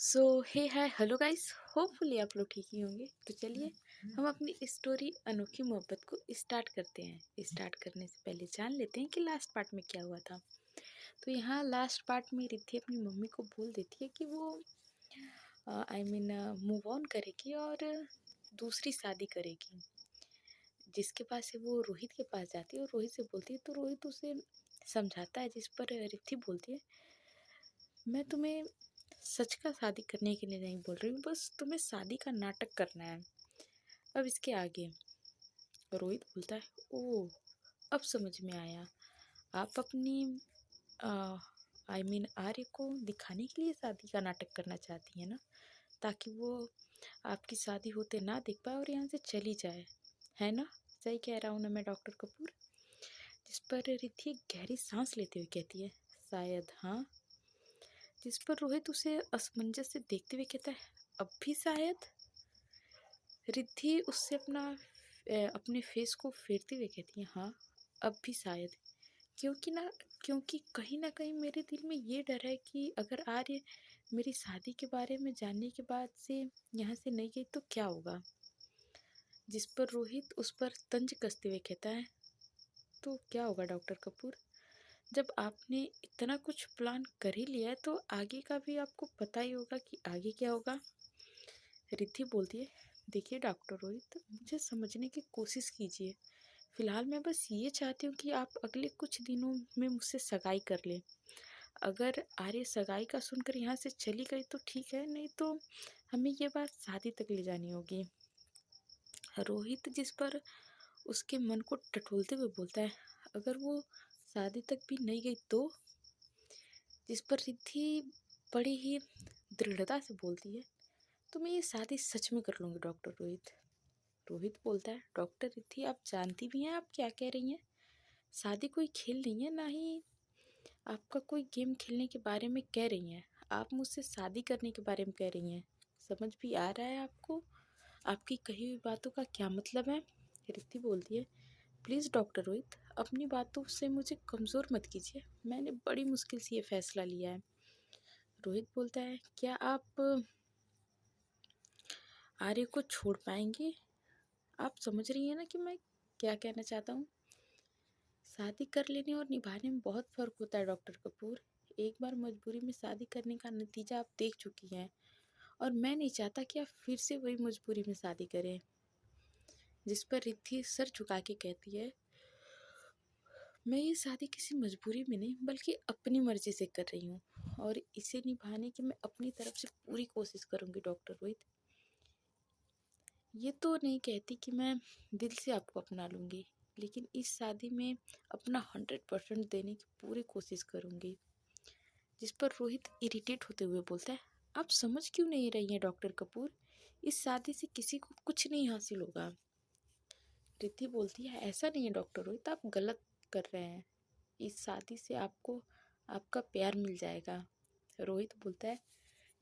सो हे hi hello guys. Hopefully आप लोग ठीक ही होंगे। तो चलिए हम अपनी स्टोरी अनोखी मोहब्बत को स्टार्ट करते हैं। स्टार्ट करने से पहले जान लेते हैं कि लास्ट पार्ट में क्या हुआ था। तो यहाँ लास्ट पार्ट में रिद्धि अपनी मम्मी को बोल देती है कि वो मूव ऑन करेगी और दूसरी शादी करेगी। जिसके पास से वो रोहित के पास जाती है और रोहित से बोलती है, तो रोहित उसे समझाता है, जिस पर रिद्धि बोलती है, मैं तुम्हें सच का शादी करने के लिए नहीं बोल रही हूँ, बस तुम्हें शादी का नाटक करना है। अब इसके आगे रोहित बोलता है, ओह अब समझ में आया, आप अपनी आर्य को दिखाने के लिए शादी का नाटक करना चाहती हैं ना, ताकि वो आपकी शादी होते ना देख पाए और यहाँ से चली जाए, है ना? सही कह रहा हूँ ना मैं डॉक्टर कपूर? जिस पर रिद्धि गहरी सांस लेते हुए कहती है, शायद हाँ। जिस पर रोहित उसे असमंजस से देखते हुए कहता है, अब भी शायद? रिद्धि उससे अपने फेस को फेरते हुए कहती है, हाँ अब भी शायद। क्योंकि कहीं ना कहीं मेरे दिल में ये डर है कि अगर आर्य मेरी शादी के बारे में जानने के बाद से यहाँ से नहीं गई तो क्या होगा। जिस पर रोहित उस पर तंज कसते हुए कहता है, तो क्या होगा डॉक्टर कपूर? जब आपने इतना कुछ प्लान कर ही लिया है तो आगे का भी आपको पता ही होगा कि आगे क्या होगा। रिद्धि बोलती है, देखिए डॉक्टर रोहित, मुझे समझने की कोशिश कीजिए। फिलहाल मैं बस ये चाहती हूँ कि आप अगले कुछ दिनों में मुझसे सगाई कर लें। अगर आर्य सगाई का सुनकर यहाँ से चली गई तो ठीक है, नहीं तो हमें ये बात शादी तक ले जानी होगी। रोहित जिस पर उसके मन को टटोलते हुए बोलता है, अगर वो शादी तक भी नहीं गई तो? जिस पर रिद्धि बड़ी ही दृढ़ता से बोलती है, तो मैं ये शादी सच में कर लूँगी डॉक्टर रोहित। रोहित बोलता है, डॉक्टर रिद्धि आप जानती भी हैं आप क्या कह रही हैं? शादी कोई खेल नहीं है, ना ही आपका कोई गेम खेलने के बारे में कह रही हैं। आप मुझसे शादी करने के बारे में कह रही हैं। समझ भी आ रहा है आपको आपकी कही हुई बातों का क्या मतलब है? रिद्धि बोलती है, प्लीज़ डॉक्टर रोहित अपनी बातों से मुझे कमज़ोर मत कीजिए, मैंने बड़ी मुश्किल से ये फैसला लिया है। रोहित बोलता है, क्या आप आर्य को छोड़ पाएंगे? आप समझ रही हैं ना कि मैं क्या कहना चाहता हूँ? शादी कर लेने और निभाने में बहुत फ़र्क होता है डॉक्टर कपूर। एक बार मजबूरी में शादी करने का नतीजा आप देख चुकी हैं और मैं नहीं चाहता कि आप फिर से वही मजबूरी में शादी करें। जिस पर रिद्धि सर झुका के कहती है, मैं ये शादी किसी मजबूरी में नहीं बल्कि अपनी मर्जी से कर रही हूँ और इसे निभाने की मैं अपनी तरफ से पूरी कोशिश करूँगी डॉक्टर रोहित। ये तो नहीं कहती कि मैं दिल से आपको अपना लूँगी, लेकिन इस शादी में अपना 100% देने की पूरी कोशिश करूँगी। जिस पर रोहित इरिटेट होते हुए बोलता है, आप समझ क्यों नहीं रही हैं डॉक्टर कपूर? इस शादी से किसी को कुछ नहीं हासिल होगा। रिद्धि बोलती है, ऐसा नहीं है डॉक्टर रोहित, आप गलत कर रहे हैं। इस शादी से आपको आपका प्यार मिल जाएगा। रोहित बोलता है,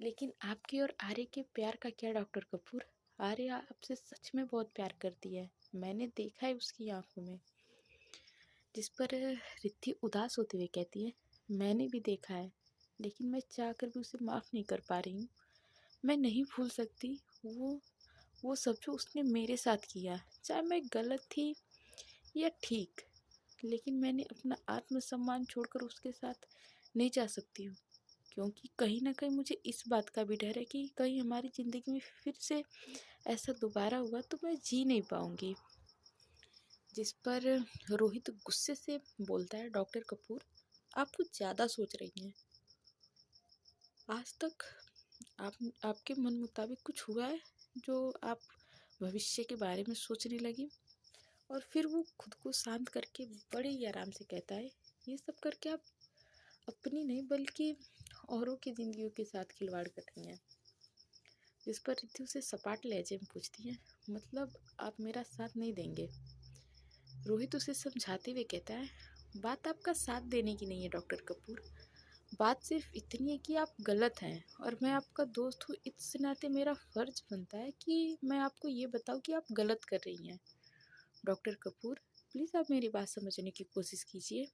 लेकिन आपके और आर्य के प्यार का क्या डॉक्टर कपूर? आर्य आपसे सच में बहुत प्यार करती है, मैंने देखा है उसकी आंखों में। जिस पर रिद्धि उदास होते हुए कहती है, मैंने भी देखा है, लेकिन मैं चाहकर भी उसे माफ़ नहीं कर पा रही हूँ। मैं नहीं भूल सकती वो सब जो उसने मेरे साथ किया, चाहे मैं गलत थी या ठीक, लेकिन मैंने अपना आत्मसम्मान छोड़कर उसके साथ नहीं जा सकती हूँ, क्योंकि कहीं ना कहीं मुझे इस बात का भी डर है कि कहीं हमारी ज़िंदगी में फिर से ऐसा दोबारा हुआ तो मैं जी नहीं पाऊँगी। जिस पर रोहित गुस्से से बोलता है, डॉक्टर कपूर आप कुछ ज़्यादा सोच रही हैं। आज तक आपके मन मुताबिक कुछ हुआ है जो आप भविष्य के बारे में सोचने लगी? और फिर वो खुद को शांत करके बड़े ही आराम से कहता है, ये सब करके आप अपनी नहीं बल्कि औरों की ज़िंदगियों के साथ खिलवाड़ कर रही हैं। जिस पर रिद्धि उसे सपाट लहजे में पूछती है, मतलब आप मेरा साथ नहीं देंगे? रोहित उसे समझाते हुए कहता है, बात आपका साथ देने की नहीं है डॉक्टर कपूर, बात सिर्फ इतनी है कि आप गलत हैं और मैं आपका दोस्त हूँ, इस नाते मेरा फ़र्ज बनता है कि मैं आपको ये बताऊँ कि आप गलत कर रही हैं। डॉक्टर कपूर प्लीज़ आप मेरी बात समझने की कोशिश कीजिए।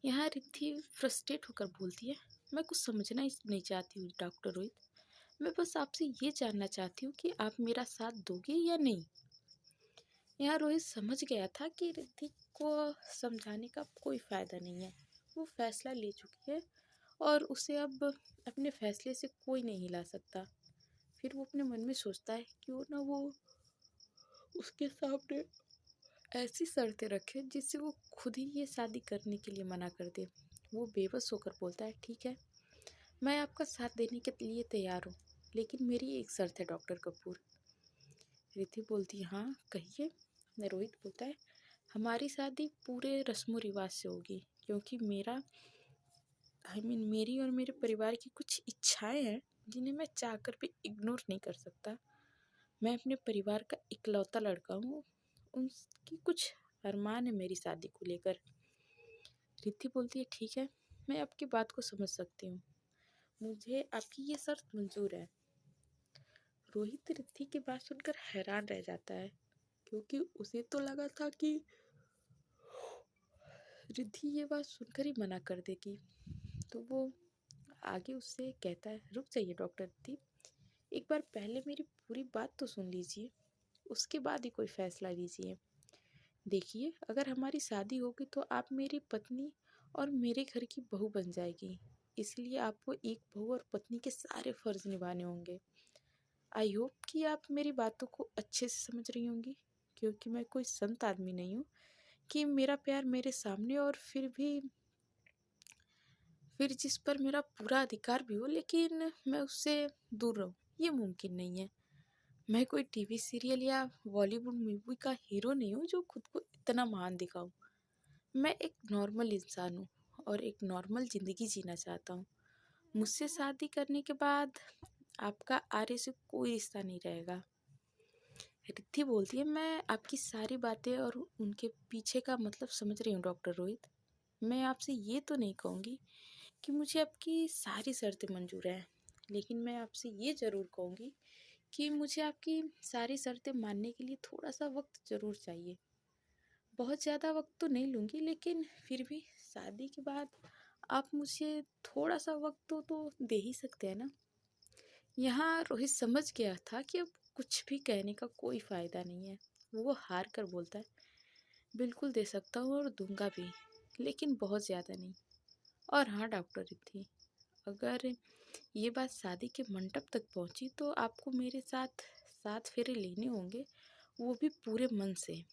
यहाँ रिद्धि फ्रस्ट्रेट होकर बोलती है, मैं कुछ समझना ही नहीं चाहती हूँ डॉक्टर रोहित। मैं बस आपसे ये जानना चाहती हूँ कि आप मेरा साथ दोगे या नहीं। यहाँ रोहित समझ गया था कि ऋतिक को समझाने का कोई फ़ायदा नहीं है। वो फैसला ले चुकी है और उसे अब अपने फैसले से कोई नहीं हिला सकता। फिर वो अपने मन में सोचता है क्यों ना वो उसके सामने ऐसी शर्तें रखे जिससे वो खुद ही ये शादी करने के लिए मना कर दे। वो बेबस होकर बोलता है ठीक है, मैं आपका साथ देने के लिए तैयार हूँ, लेकिन मेरी एक शर्त है डॉक्टर कपूर। रिद्धि बोलती है हाँ कहिए। रोहित बोलता है हमारी शादी पूरे रस्मों रिवाज से होगी, क्योंकि मेरी और मेरे परिवार की कुछ इच्छाएं हैं जिन्हें मैं चाहकर भी इग्नोर नहीं कर सकता। मैं अपने परिवार का इकलौता लड़का हूँ, उनकी कुछ अरमान है मेरी शादी को लेकर। रिद्धि बोलती है ठीक है, मैं आपकी बात को समझ सकती हूँ, मुझे आपकी ये शर्त मंजूर है। रोहित रिद्धि की बात सुनकर हैरान रह जाता है, क्योंकि उसे तो लगा था कि रिद्धि ये बात सुनकर ही मना कर देगी। तो वो आगे उससे कहता है रुक जाइए डॉक्टर रिद्धि, एक बार पहले मेरी पूरी बात तो सुन लीजिए, उसके बाद ही कोई फैसला लीजिए। देखिए, अगर हमारी शादी होगी तो आप मेरी पत्नी और मेरे घर की बहू बन जाएगी, इसलिए आपको एक बहू और पत्नी के सारे फर्ज निभाने होंगे। आई होप कि आप मेरी बातों को अच्छे से समझ रही होंगी, क्योंकि मैं कोई संत आदमी नहीं हूँ कि मेरा प्यार मेरे सामने और फिर जिस पर मेरा पूरा अधिकार भी हो लेकिन मैं उससे दूर रहूं, ये मुमकिन नहीं है। मैं कोई टीवी सीरियल या बॉलीवुड मूवी का हीरो नहीं हूँ जो खुद को इतना महान दिखाऊं। मैं एक नॉर्मल इंसान हूँ और एक नॉर्मल ज़िंदगी जीना चाहता हूँ। मुझसे शादी करने के बाद आपका आर्य से कोई रिश्ता नहीं रहेगा। रिद्धि बोलती है मैं आपकी सारी बातें और उनके पीछे का मतलब समझ रही हूँ डॉक्टर रोहित। मैं आपसे ये तो नहीं कहूँगी कि मुझे आपकी सारी शर्तें मंजूर हैं, लेकिन मैं आपसे ये ज़रूर कहूँगी कि मुझे आपकी सारी शर्तें मानने के लिए थोड़ा सा वक्त ज़रूर चाहिए। बहुत ज़्यादा वक्त तो नहीं लूँगी, लेकिन फिर भी शादी के बाद आप मुझे थोड़ा सा वक्त तो दे ही सकते हैं ना। यहाँ रोहित समझ गया था कि अब कुछ भी कहने का कोई फ़ायदा नहीं है। वो हार कर बोलता है बिल्कुल दे सकता हूँ और दूंगा भी, लेकिन बहुत ज़्यादा नहीं। और हाँ डॉक्टर रिद्धि, अगर ये बात शादी के मंडप तक पहुंची तो आपको मेरे साथ 7 फेरे लेने होंगे, वो भी पूरे मन से।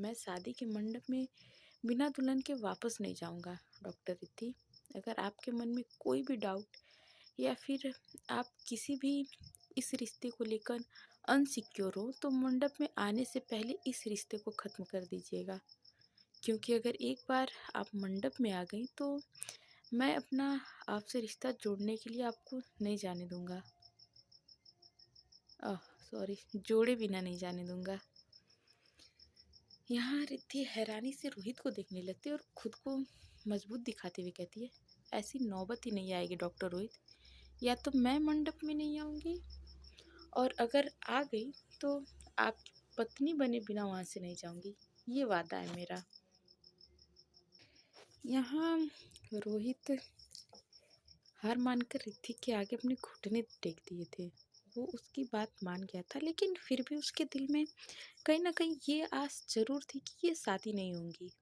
मैं शादी के मंडप में बिना दुल्हन के वापस नहीं जाऊंगा डॉक्टर रिद्धि। अगर आपके मन में कोई भी डाउट या फिर आप किसी भी इस रिश्ते को लेकर अनसिक्योर हो तो मंडप में आने से पहले इस रिश्ते को ख़त्म कर दीजिएगा, क्योंकि अगर एक बार आप मंडप में आ गई तो मैं अपना आपसे रिश्ता जोड़ने के लिए आपको नहीं जाने दूंगा। सॉरी, जोड़े बिना नहीं जाने दूंगा। यहाँ रिद्धि हैरानी से रोहित को देखने लगती है और खुद को मजबूत दिखाते हुए कहती है ऐसी नौबत ही नहीं आएगी डॉक्टर रोहित। या तो मैं मंडप में नहीं आऊँगी, और अगर आ गई तो आपकी पत्नी बने बिना वहाँ से नहीं जाऊँगी, ये वादा है मेरा। यहाँ रोहित हार मानकर रिद्धि के आगे अपने घुटने टेक दिए थे। वो उसकी बात मान गया था, लेकिन फिर भी उसके दिल में कहीं ना कहीं ये आस जरूर थी कि ये शादी नहीं होंगी।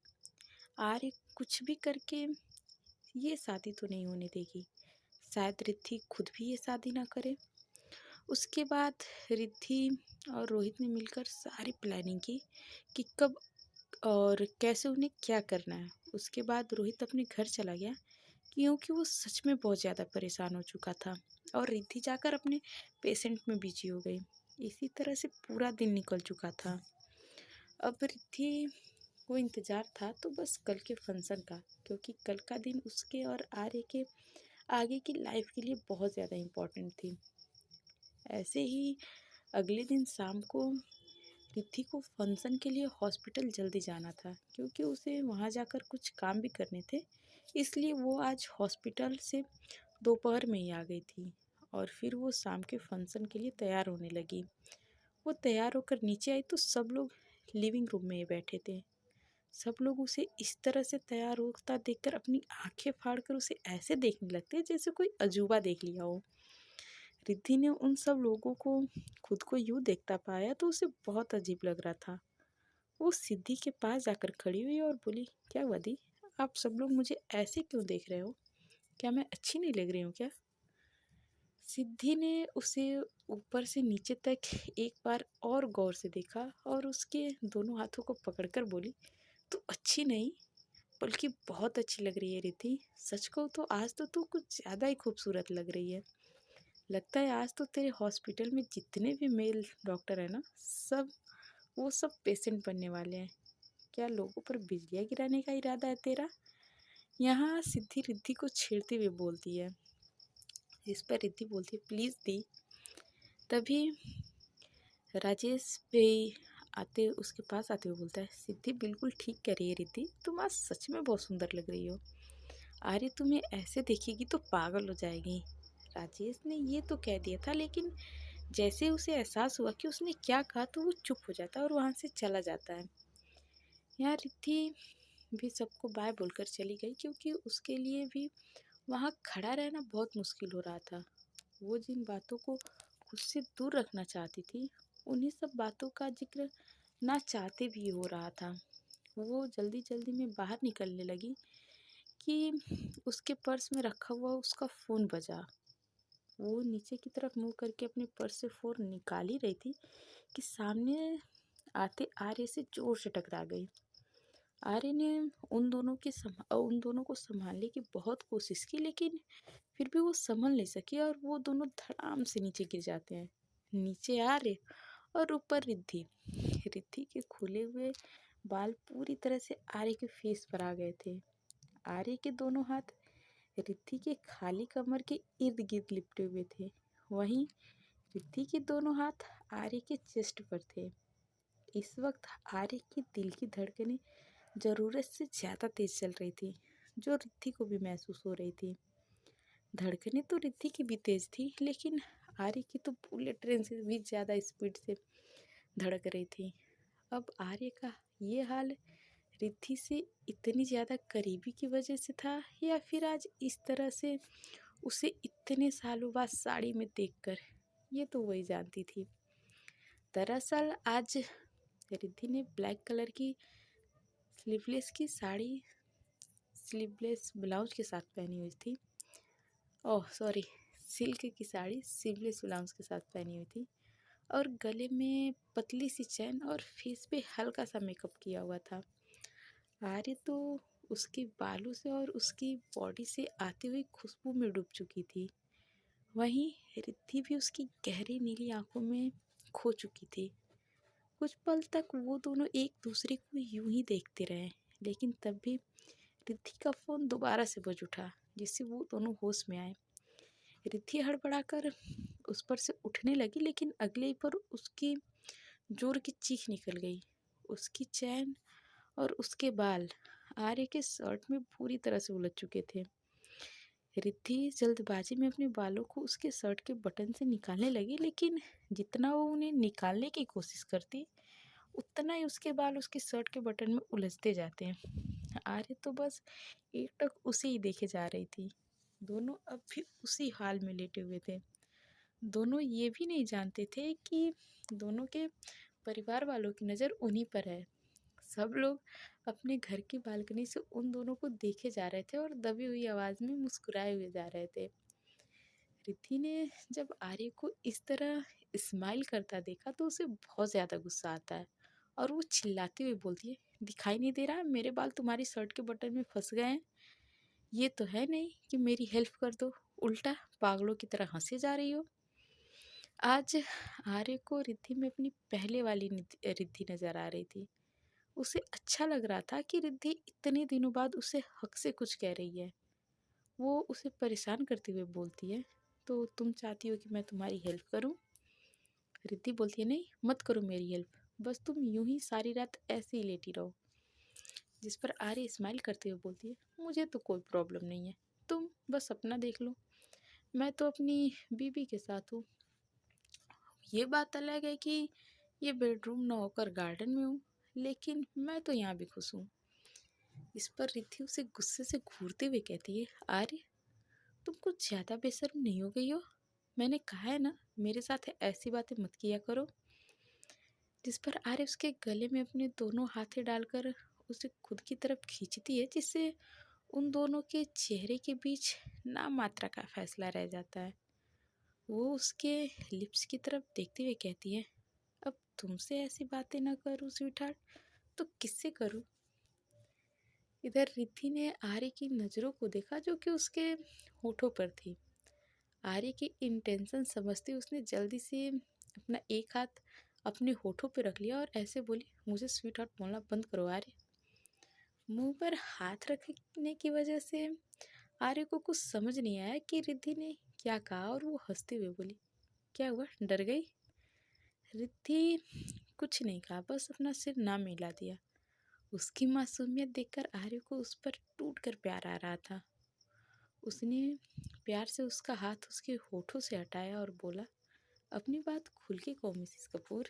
आर्य कुछ भी करके ये शादी तो नहीं होने देगी। शायद रिद्धि खुद भी ये शादी ना करे। उसके बाद रिद्धि और रोहित ने मिलकर सारी प्लानिंग की कि कब और कैसे उन्हें क्या करना है। उसके बाद रोहित अपने घर चला गया, क्योंकि वो सच में बहुत ज़्यादा परेशान हो चुका था, और रिद्धि जाकर अपने पेशेंट में बिजी हो गई। इसी तरह से पूरा दिन निकल चुका था। अब रिद्धि को इंतज़ार था तो बस कल के फंक्शन का, क्योंकि कल का दिन उसके और आर्य के आगे की लाइफ के लिए बहुत ज़्यादा इम्पोर्टेंट थी। ऐसे ही अगले दिन शाम को रिद्धि को फंक्शन के लिए हॉस्पिटल जल्दी जाना था, क्योंकि उसे वहाँ जाकर कुछ काम भी करने थे। इसलिए वो आज हॉस्पिटल से दोपहर में ही आ गई थी, और फिर वो शाम के फंक्शन के लिए तैयार होने लगी। वो तैयार होकर नीचे आई तो सब लोग लिविंग रूम में ही बैठे थे। सब लोग उसे इस तरह से तैयार होता देखकर अपनी आंखें फाड़कर उसे ऐसे देखने लगते जैसे कोई अजूबा देख लिया हो। रिद्धि ने उन सब लोगों को खुद को यूं देखता पाया तो उसे बहुत अजीब लग रहा था। वो सिद्धि के पास जाकर खड़ी हुई और बोली, क्या हुआ दी, आप सब लोग मुझे ऐसे क्यों देख रहे हो? क्या मैं अच्छी नहीं लग रही हूँ क्या? सिद्धि ने उसे ऊपर से नीचे तक एक बार और गौर से देखा और उसके दोनों हाथों को पकड़कर बोली, तू अच्छी नहीं बल्कि बहुत अच्छी लग रही है रिद्धि। सच कहूँ तो आज तो तू कुछ ज़्यादा ही खूबसूरत लग रही है। लगता है आज तो तेरे हॉस्पिटल में जितने भी मेल डॉक्टर हैं ना, वो सब पेशेंट बनने वाले हैं। क्या लोगों पर बिजलियाँ गिराने का इरादा है तेरा? यहाँ सिद्धि रिद्धि को छेड़ते हुए बोलती है, जिस पर रिद्धि बोलती है, प्लीज़ दी। तभी राजेश भी उसके पास आते हुए बोलता है, सिद्धि बिल्कुल ठीक कह रही है रिद्धि, तुम आज सच में बहुत सुंदर लग रही हो। आर्य तुम्हें ऐसे देखेगी तो पागल हो जाएगी। राजेश ने ये तो कह दिया था, लेकिन जैसे उसे एहसास हुआ कि उसने क्या कहा तो वो चुप हो जाता है और वहाँ से चला जाता है। यहाँ रिद्धि भी सबको बाय बोलकर चली गई, क्योंकि उसके लिए भी वहाँ खड़ा रहना बहुत मुश्किल हो रहा था। वो जिन बातों को खुद से दूर रखना चाहती थी, उन्हीं सब बातों का जिक्र ना चाहते भी हो रहा था। वो जल्दी जल्दी में बाहर निकलने लगी कि उसके पर्स में रखा हुआ उसका फ़ोन बजा। वो नीचे की तरफ मुँह करके अपने पर्स से फ़ोन निकाल ही रही थी कि सामने आते आर्य से ज़ोर से टकरा गई। आर्य ने उन दोनों को संभालने की बहुत कोशिश की, लेकिन फिर भी वो संभल नहीं सकी और वो दोनों धड़ाम से नीचे गिर जाते हैं। नीचे आर्य और ऊपर रिद्धि। रिद्धि के खुले हुए बाल पूरी तरह से आर्य के फेस पर आ गए थे। आर्य के दोनों हाथ रिद्धि के खाली कमर के इर्द गिर्द लिपटे हुए थे। वहीं रिद्धि के दोनों हाथ आर्य के चेस्ट पर थे। इस वक्त आर्य की दिल की धड़कनें ज़रूरत से ज़्यादा तेज चल रही थी, जो रिद्धि को भी महसूस हो रही थी। धड़कनें तो रिद्धि की भी तेज थी, लेकिन आर्य की तो बुलेट ट्रेन से भी ज़्यादा स्पीड से धड़क रही थी। अब आर्य का ये हाल रिद्धि से इतनी ज़्यादा करीबी की वजह से था, या फिर आज इस तरह से उसे इतने सालों बाद साड़ी में देखकर, ये तो वही जानती थी। दरअसल आज रिद्धि ने ब्लैक कलर की स्लीवलेस ब्लाउज के साथ पहनी हुई थी। ओह सॉरी, सिल्क की साड़ी स्लीवलेस ब्लाउज के साथ पहनी हुई थी और गले में पतली सी चैन और फेस पे हल्का सा मेकअप किया हुआ था। आर्य तो उसके बालों से और उसकी बॉडी से आती हुई खुशबू में डूब चुकी थी। वहीं रिद्धि भी उसकी गहरी नीली आंखों में खो चुकी थी। कुछ पल तक वो दोनों एक दूसरे को यूं ही देखते रहे, लेकिन तब भी रिद्धि का फ़ोन दोबारा से बज उठा, जिससे वो दोनों होश में आए। रिद्धि हड़बड़ाकर उस पर से उठने लगी, लेकिन अगले ही पर उसकी जोर की चीख निकल गई। उसकी चैन और उसके बाल आर्य के शर्ट में पूरी तरह से उलझ चुके थे। रिद्धि जल्दबाजी में अपने बालों को उसके शर्ट के बटन से निकालने लगी, लेकिन जितना वो उन्हें निकालने की कोशिश करती, उतना ही उसके बाल उसके शर्ट के बटन में उलझते जाते हैं। आर्य तो बस एकटक उसे ही देखे जा रही थी। दोनों अब भी उसी हाल में लेटे हुए थे। दोनों ये भी नहीं जानते थे कि दोनों के परिवार वालों की नज़र उन्हीं पर है। सब लोग अपने घर की बालकनी से उन दोनों को देखे जा रहे थे और दबी हुई आवाज़ में मुस्कुराए हुए जा रहे थे। रिद्धि ने जब आर्य को इस तरह स्माइल करता देखा तो उसे बहुत ज़्यादा गुस्सा आता है और वो चिल्लाते हुए बोलती है, दिखाई नहीं दे रहा मेरे बाल तुम्हारी शर्ट के बटन में फंस गए हैं? ये तो है नहीं कि मेरी हेल्प कर दो, उल्टा पागलों की तरह हंसे जा रही हो। आज आर्य को रिद्धि में अपनी पहले वाली रिद्धि नज़र आ रही थी। उसे अच्छा लग रहा था कि रिद्धि इतने दिनों बाद उसे हक से कुछ कह रही है। वो उसे परेशान करते हुए बोलती है, तो तुम चाहती हो कि मैं तुम्हारी हेल्प करूं? रिद्धि बोलती है, नहीं मत करो मेरी हेल्प, बस तुम यूं ही सारी रात ऐसे ही लेटी रहो। जिस पर आर्य स्माइल करते हुए बोलती है, मुझे तो कोई प्रॉब्लम नहीं है, तुम बस अपना देख लो, मैं तो अपनी बीबी के साथ हूँ। ये बात अलग है कि ये बेडरूम ना होकर गार्डन में हूँ, लेकिन मैं तो यहाँ भी खुश हूँ। इस पर रिद्धि उसे गुस्से से घूरते हुए कहती है, आर्य तुम कुछ ज़्यादा बेशर्म नहीं हो गई हो? मैंने कहा है ना मेरे साथ ऐसी बातें मत किया करो। जिस पर आर्य उसके गले में अपने दोनों हाथें डालकर उसे खुद की तरफ खींचती है, जिससे उन दोनों के चेहरे के बीच नाम मात्रा का फैसला रह जाता है। वो उसके लिप्स की तरफ देखते हुए कहती है, अब तुमसे ऐसी बातें ना करूं स्वीटहार्ट, तो किससे करूं? इधर रिद्धि ने आर्य की नज़रों को देखा जो कि उसके होठों पर थी। आर्य की इंटेंशन समझते उसने जल्दी से अपना एक हाथ अपने होठों पर रख लिया और ऐसे बोली, मुझे स्वीट हार्ट बोलना बंद करो आर्य। मुंह पर हाथ रखने की वजह से आर्य को कुछ समझ नहीं आया कि रिद्धि ने क्या कहा और वो हंसते हुए बोली, क्या हुआ, डर गई? रिद्धि कुछ नहीं कहा, बस अपना सिर ना मिला दिया। उसकी मासूमियत देखकर आर्य को उस पर टूट कर प्यार आ रहा था। उसने प्यार से उसका हाथ उसके होठों से हटाया और बोला, अपनी बात खुल के कहो मिसेस कपूर।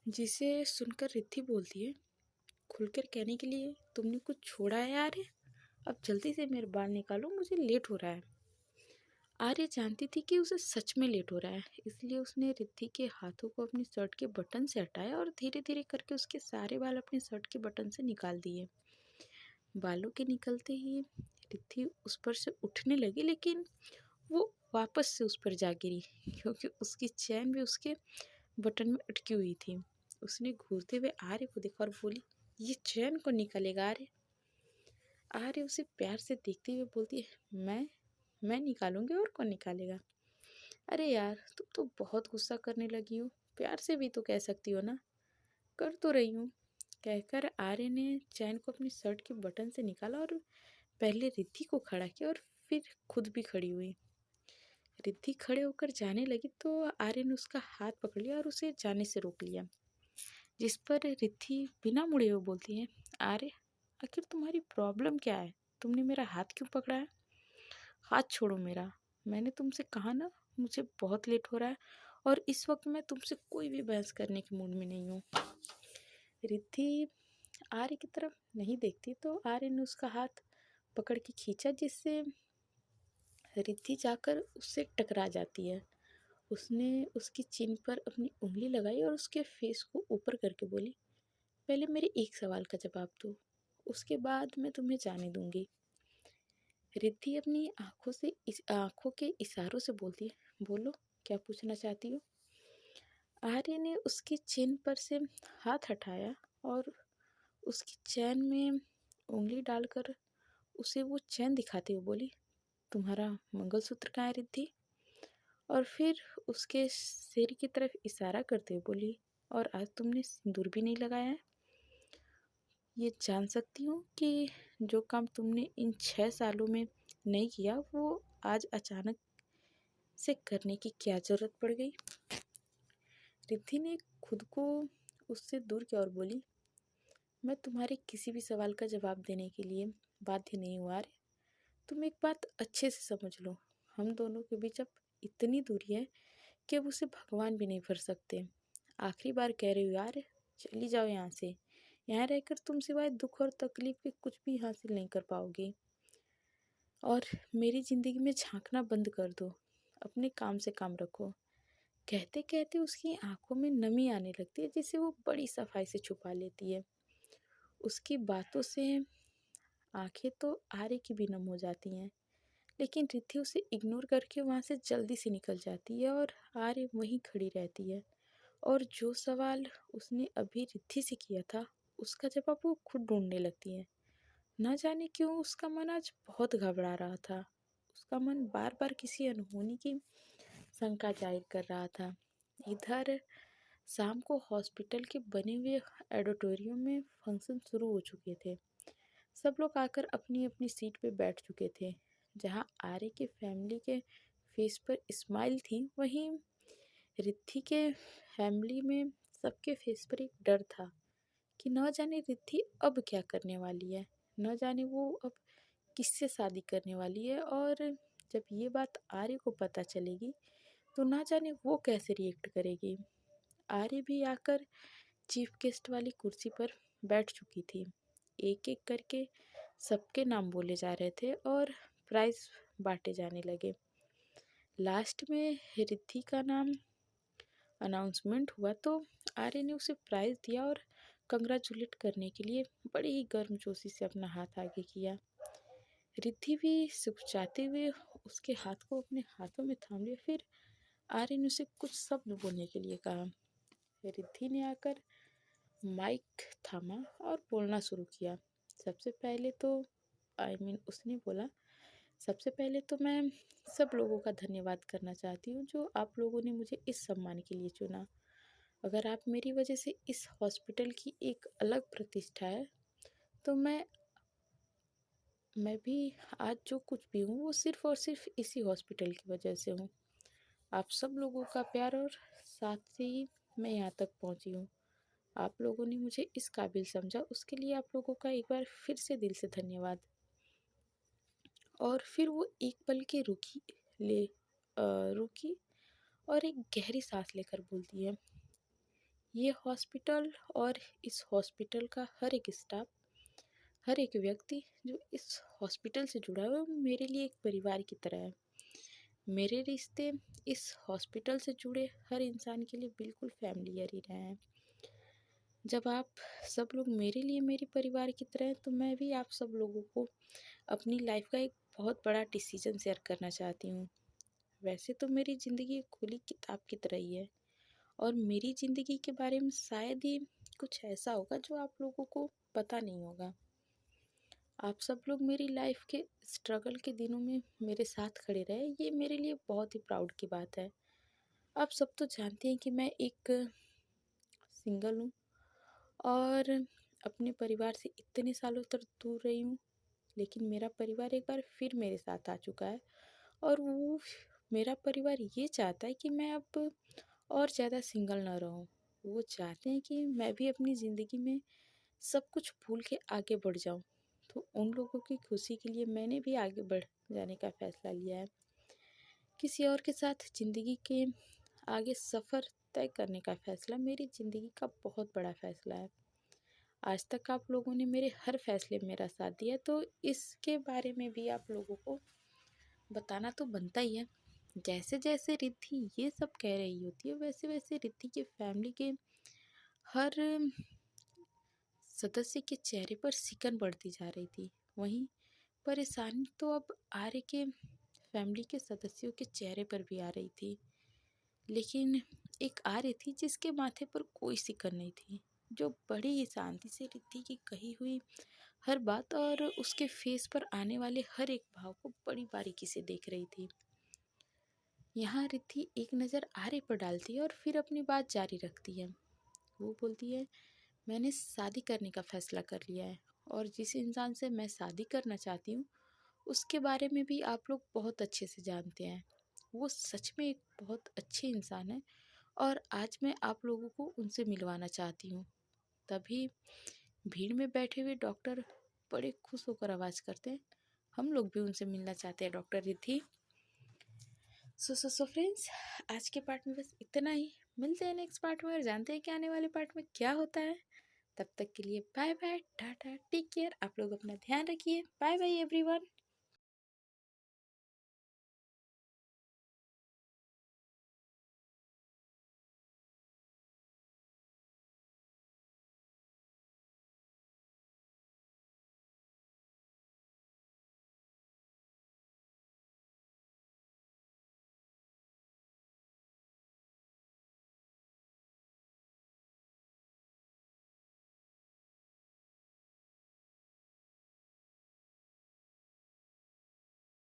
जिसे सुनकर रिद्धि बोलती है, खुलकर कहने के लिए तुमने कुछ छोड़ा है आर्य? अब जल्दी से मेरे बाल निकालो, मुझे लेट हो रहा है। आर्य जानती थी कि उसे सच में लेट हो रहा है, इसलिए उसने रिद्धि के हाथों को अपनी शर्ट के बटन से हटाया और धीरे धीरे करके उसके सारे बाल अपने शर्ट के बटन से निकाल दिए। बालों के निकलते ही रिद्धि उस पर से उठने लगी, लेकिन वो वापस से उस पर जा गिरी क्योंकि उसकी चैन भी उसके बटन में अटकी हुई थी। उसने घूरते हुए आर्य को देखा और बोली, ये चैन कौन निकालेगा आर्य? आर्य उसे प्यार से देखते हुए बोलती है, मैं निकालूंगी, और कौन निकालेगा? अरे यार तुम तो बहुत गुस्सा करने लगी हो, प्यार से भी तो कह सकती हो ना। कर तो रही हूँ, कहकर आर्य ने चैन को अपनी शर्ट के बटन से निकाला और पहले रिद्धि को खड़ा किया और फिर खुद भी खड़ी हुई। रिद्धि खड़े होकर जाने लगी तो आर्य ने उसका हाथ पकड़ लिया और उसे जाने से रोक लिया। जिस पर रिद्धि बिना मुड़े हुए बोलती है, आर्य आखिर तुम्हारी प्रॉब्लम क्या है? तुमने मेरा हाथ क्यों पकड़ा है? हाथ छोड़ो मेरा। मैंने तुमसे कहा ना मुझे बहुत लेट हो रहा है और इस वक्त मैं तुमसे कोई भी बहस करने के मूड में नहीं हूँ। रिद्धि आर्य की तरफ नहीं देखती तो आर्य ने उसका हाथ पकड़ के खींचा, जिससे रिद्धि जाकर उससे टकरा जाती है। उसने उसकी चिन पर अपनी उंगली लगाई और उसके फेस को ऊपर करके बोली, पहले मेरे एक सवाल का जवाब दो, उसके बाद मैं तुम्हें जाने दूंगी। रिद्धि अपनी आंखों के इशारों से बोलती है, बोलो क्या पूछना चाहती हो? आर्य ने उसकी चिन पर से हाथ हटाया और उसकी चैन में उंगली डालकर उसे वो चैन दिखाते हुए बोली, तुम्हारा मंगलसूत्र कहाँ है रिद्धि? और फिर उसके सिर की तरफ इशारा करते हुए बोली, और आज तुमने सिंदूर भी नहीं लगाया है। ये जान सकती हूँ कि जो काम तुमने इन 6 सालों में नहीं किया वो आज अचानक से करने की क्या जरूरत पड़ गई? रिद्धि ने खुद को उससे दूर किया और बोली, मैं तुम्हारे किसी भी सवाल का जवाब देने के लिए बाध्य नहीं हुआ। तुम एक बात अच्छे से समझ लो, हम दोनों के बीच अब इतनी दूरी है कि अब उसे भगवान भी नहीं भर सकते। आखिरी बार कह रही हूँ यार, चली जाओ यहाँ से। यहाँ रहकर तुम सिवाय दुख और तकलीफ के कुछ भी हासिल नहीं कर पाओगी और मेरी ज़िंदगी में झांकना बंद कर दो, अपने काम से काम रखो। कहते कहते उसकी आंखों में नमी आने लगती है, जिसे वो बड़ी सफाई से छुपा लेती है। उसकी बातों से आंखें तो आरे की भी नम हो जाती हैं, लेकिन रिद्धि उसे इग्नोर करके वहाँ से जल्दी से निकल जाती है और आर्य वहीं खड़ी रहती है। और जो सवाल उसने अभी रिद्धि से किया था उसका जवाब वो खुद ढूंढने लगती है। न जाने क्यों उसका मन आज बहुत घबरा रहा था। उसका मन बार बार किसी अनहोनी की शंका जाहिर कर रहा था। इधर शाम को हॉस्पिटल के बने हुए ऑडिटोरियम में फंक्शन शुरू हो चुके थे। सब लोग आकर अपनी अपनी सीट पे बैठ चुके थे। जहाँ आर्य के फैमिली के फेस पर स्माइल थी, वहीं रिद्धि के फैमिली में सबके फेस पर एक डर था कि न जाने रिद्धि अब क्या करने वाली है, न जाने वो अब किससे शादी करने वाली है, और जब ये बात आर्य को पता चलेगी तो ना जाने वो कैसे रिएक्ट करेगी। आर्य भी आकर चीफ गेस्ट वाली कुर्सी पर बैठ चुकी थी। एक एक करके सबके नाम बोले जा रहे थे और प्राइज बांटे जाने लगे। लास्ट में रिद्धि का नाम अनाउंसमेंट हुआ तो आर्य ने उसे प्राइज दिया और कंग्रेचुलेट करने के लिए बड़ी ही गर्मजोशी से अपना हाथ आगे किया। रिद्धि भी सुखचाते हुए उसके हाथ को अपने हाथों में थाम लिया। फिर आर्य ने उसे कुछ शब्द बोलने के लिए कहा। रिद्धि ने आकर माइक थामा और बोलना शुरू किया। सबसे पहले तो उसने बोला, सबसे पहले तो मैं सब लोगों का धन्यवाद करना चाहती हूँ जो आप लोगों ने मुझे इस सम्मान के लिए चुना। अगर आप मेरी वजह से इस हॉस्पिटल की एक अलग प्रतिष्ठा है तो मैं भी आज जो कुछ भी हूँ वो सिर्फ और सिर्फ इसी हॉस्पिटल की वजह से हूँ। आप सब लोगों का प्यार और साथ से ही मैं यहाँ तक पहुँची हूँ। आप लोगों ने मुझे इस काबिल समझा, उसके लिए आप लोगों का एक बार फिर से दिल से धन्यवाद। और फिर वो एक पल के रुकी और एक गहरी सांस लेकर बोलती है, ये हॉस्पिटल और इस हॉस्पिटल का हर एक स्टाफ, हर एक व्यक्ति जो इस हॉस्पिटल से जुड़ा हुआ है मेरे लिए एक परिवार की तरह है। मेरे रिश्ते इस हॉस्पिटल से जुड़े हर इंसान के लिए बिल्कुल फैमिलियर ही रहे हैं। जब आप सब लोग मेरे लिए मेरे परिवार की तरह हैं तो मैं भी आप सब लोगों को अपनी लाइफ का एक बहुत बड़ा डिसीजन शेयर करना चाहती हूँ। वैसे तो मेरी ज़िंदगी एक खुली किताब की तरह ही है और मेरी ज़िंदगी के बारे में शायद ही कुछ ऐसा होगा जो आप लोगों को पता नहीं होगा। आप सब लोग मेरी लाइफ के स्ट्रगल के दिनों में मेरे साथ खड़े रहे, ये मेरे लिए बहुत ही प्राउड की बात है। आप सब तो जानते हैं कि मैं एक सिंगल हूँ और अपने परिवार से इतने सालों तक दूर रही हूँ, लेकिन मेरा परिवार एक बार फिर मेरे साथ आ चुका है और वो मेरा परिवार ये चाहता है कि मैं अब और ज़्यादा सिंगल ना रहूँ। वो चाहते हैं कि मैं भी अपनी ज़िंदगी में सब कुछ भूल के आगे बढ़ जाऊँ। तो उन लोगों की खुशी के लिए मैंने भी आगे बढ़ जाने का फ़ैसला लिया है। किसी और के साथ ज़िंदगी के आगे सफ़र तय करने का फ़ैसला मेरी ज़िंदगी का बहुत बड़ा फ़ैसला है। आज तक आप लोगों ने मेरे हर फैसले में मेरा साथ दिया, तो इसके बारे में भी आप लोगों को बताना तो बनता ही है। जैसे जैसे रिद्धि ये सब कह रही होती है वैसे वैसे रिद्धि के फैमिली के हर सदस्य के चेहरे पर सिकन बढ़ती जा रही थी। वहीं परेशानी तो अब आर्य के फैमिली के सदस्यों के चेहरे पर भी आ रही थी। लेकिन एक आर्य थी जिसके माथे पर कोई सिकन नहीं थी, जो बड़ी ही शांति से रिद्धि की कही हुई हर बात और उसके फेस पर आने वाले हर एक भाव को बड़ी बारीकी से देख रही थी। यहाँ रिद्धि एक नज़र आर्य पर डालती है और फिर अपनी बात जारी रखती है। वो बोलती है, मैंने शादी करने का फैसला कर लिया है और जिस इंसान से मैं शादी करना चाहती हूँ उसके बारे में भी आप लोग बहुत अच्छे से जानते हैं। वो सच में एक बहुत अच्छे इंसान है और आज मैं आप लोगों को उनसे मिलवाना चाहती हूँ। तभी भीड़ में बैठे हुए डॉक्टर बड़े खुश होकर आवाज़ करते हैं, हम लोग भी उनसे मिलना चाहते हैं डॉक्टर रिद्धि। सो फ्रेंड्स, आज के पार्ट में बस इतना ही। मिलते हैं नेक्स्ट पार्ट में और जानते हैं कि आने वाले पार्ट में क्या होता है। तब तक के लिए bye bye, tata, take care. आप लोग अपना ध्यान रखिए। Bye bye everyone.